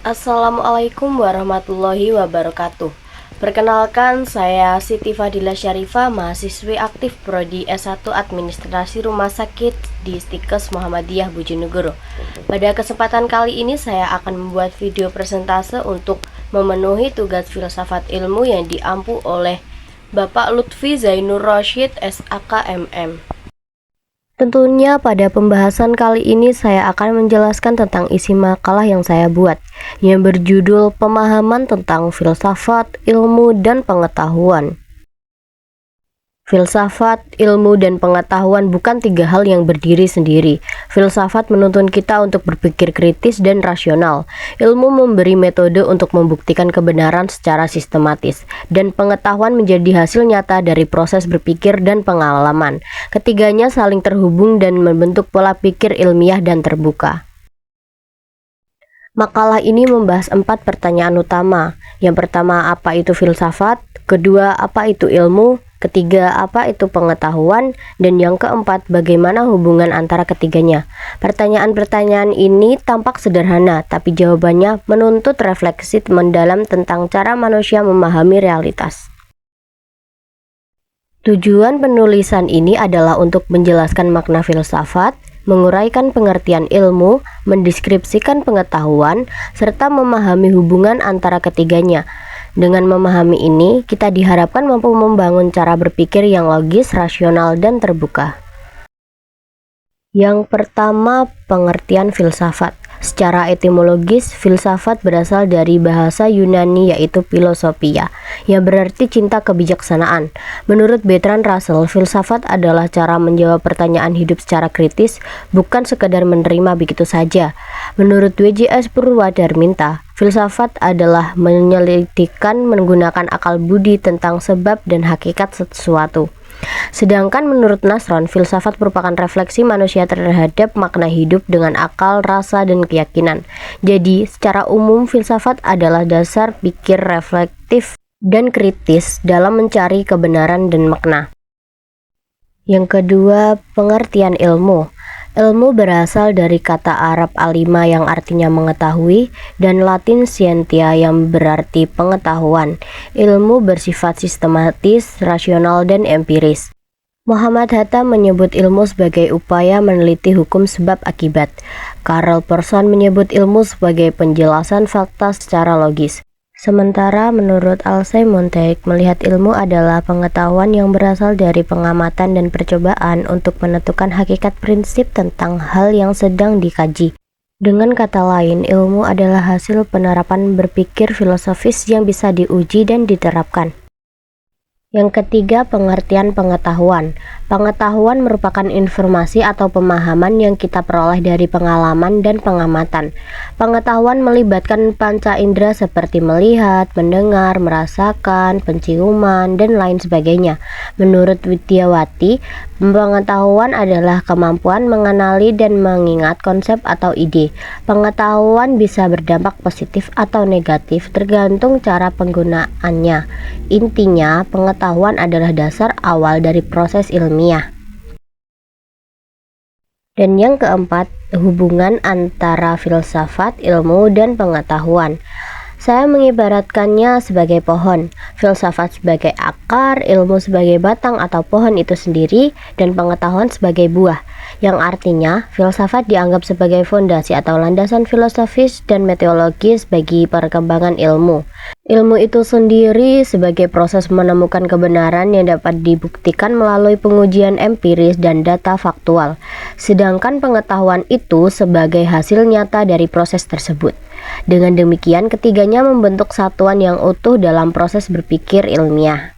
Assalamualaikum warahmatullahi wabarakatuh. Perkenalkan, saya Siti Fadila Syarifah, mahasiswi aktif Prodi S1 Administrasi Rumah Sakit di Stikes Muhammadiyah Bojonegoro. Pada kesempatan kali ini saya akan membuat video presentase untuk memenuhi tugas filsafat ilmu yang diampu oleh Bapak Lutfi Zainur Rasyid SAK MM. Tentunya pada pembahasan kali ini saya akan menjelaskan tentang isi makalah yang saya buat, yang berjudul Pemahaman tentang Filsafat, Ilmu, dan Pengetahuan. Filsafat, ilmu, dan pengetahuan bukan tiga hal yang berdiri sendiri. Filsafat menuntun kita untuk berpikir kritis dan rasional. Ilmu memberi metode untuk membuktikan kebenaran secara sistematis. Dan pengetahuan menjadi hasil nyata dari proses berpikir dan pengalaman. Ketiganya saling terhubung dan membentuk pola pikir ilmiah dan terbuka. Makalah ini membahas 4 pertanyaan utama. Yang pertama, apa itu filsafat? Kedua, apa itu ilmu? Ketiga, apa itu pengetahuan? Dan yang keempat, bagaimana hubungan antara ketiganya? Pertanyaan-pertanyaan ini tampak sederhana, tapi jawabannya menuntut refleksi mendalam tentang cara manusia memahami realitas. Tujuan penulisan ini adalah untuk menjelaskan makna filsafat, menguraikan pengertian ilmu, mendeskripsikan pengetahuan, serta memahami hubungan antara ketiganya. Dengan memahami ini, kita diharapkan mampu membangun cara berpikir yang logis, rasional, dan terbuka. Yang pertama, pengertian filsafat. Secara etimologis, filsafat berasal dari bahasa Yunani yaitu philosophia, yang berarti cinta kebijaksanaan. Menurut Bertrand Russell, filsafat adalah cara menjawab pertanyaan hidup secara kritis, bukan sekedar menerima begitu saja. Menurut W.J.S. Purwadarminta, filsafat adalah menyelidikan menggunakan akal budi tentang sebab dan hakikat sesuatu. Sedangkan menurut Nasron, filsafat merupakan refleksi manusia terhadap makna hidup dengan akal, rasa, dan keyakinan. Jadi, secara umum filsafat adalah dasar pikir reflektif dan kritis dalam mencari kebenaran dan makna. Yang kedua, pengertian ilmu. Ilmu berasal dari kata Arab alima yang artinya mengetahui dan Latin scientia yang berarti pengetahuan. Ilmu bersifat sistematis, rasional, dan empiris. Muhammad Hatta menyebut ilmu sebagai upaya meneliti hukum sebab akibat. Karl Persson menyebut ilmu sebagai penjelasan fakta secara logis. Sementara menurut Alcée Montaigne, melihat ilmu adalah pengetahuan yang berasal dari pengamatan dan percobaan untuk menentukan hakikat prinsip tentang hal yang sedang dikaji. Dengan kata lain, ilmu adalah hasil penerapan berpikir filosofis yang bisa diuji dan diterapkan. Yang ketiga, pengertian pengetahuan. Pengetahuan merupakan informasi atau pemahaman yang kita peroleh dari pengalaman dan pengamatan. Pengetahuan melibatkan panca indera seperti melihat, mendengar, merasakan, penciuman, dan lain sebagainya. Menurut Widyawati, pengetahuan adalah kemampuan mengenali dan mengingat konsep atau ide. Pengetahuan bisa berdampak positif atau negatif tergantung cara penggunaannya. Intinya, pengetahuan adalah dasar awal dari proses ilmiah. Dan yang keempat, hubungan antara filsafat, ilmu, dan pengetahuan. Saya mengibaratkannya sebagai pohon, filsafat sebagai akar, ilmu sebagai batang atau pohon itu sendiri, dan pengetahuan sebagai buah, yang artinya filsafat dianggap sebagai fondasi atau landasan filosofis dan metodologis bagi perkembangan ilmu. Ilmu itu sendiri sebagai proses menemukan kebenaran yang dapat dibuktikan melalui pengujian empiris dan data faktual, sedangkan pengetahuan itu sebagai hasil nyata dari proses tersebut. Dengan demikian, ketiganya membentuk satuan yang utuh dalam proses berpikir ilmiah.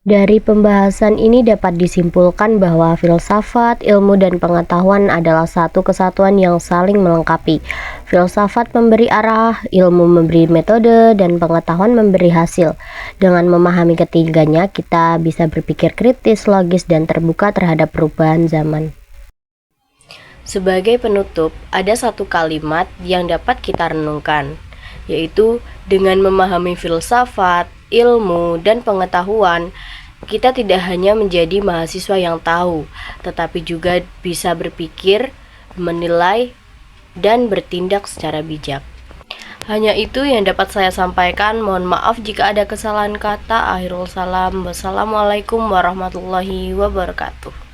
Dari pembahasan ini dapat disimpulkan bahwa filsafat, ilmu, dan pengetahuan adalah satu kesatuan yang saling melengkapi. Filsafat memberi arah, ilmu memberi metode, dan pengetahuan memberi hasil. Dengan memahami ketiganya, kita bisa berpikir kritis, logis, dan terbuka terhadap perubahan zaman. Sebagai penutup, ada satu kalimat yang dapat kita renungkan, yaitu dengan memahami filsafat, ilmu, dan pengetahuan, kita tidak hanya menjadi mahasiswa yang tahu, tetapi juga bisa berpikir, menilai, dan bertindak secara bijak. Hanya itu yang dapat saya sampaikan. Mohon maaf jika ada kesalahan kata. Akhirul salam. Wassalamualaikum warahmatullahi wabarakatuh.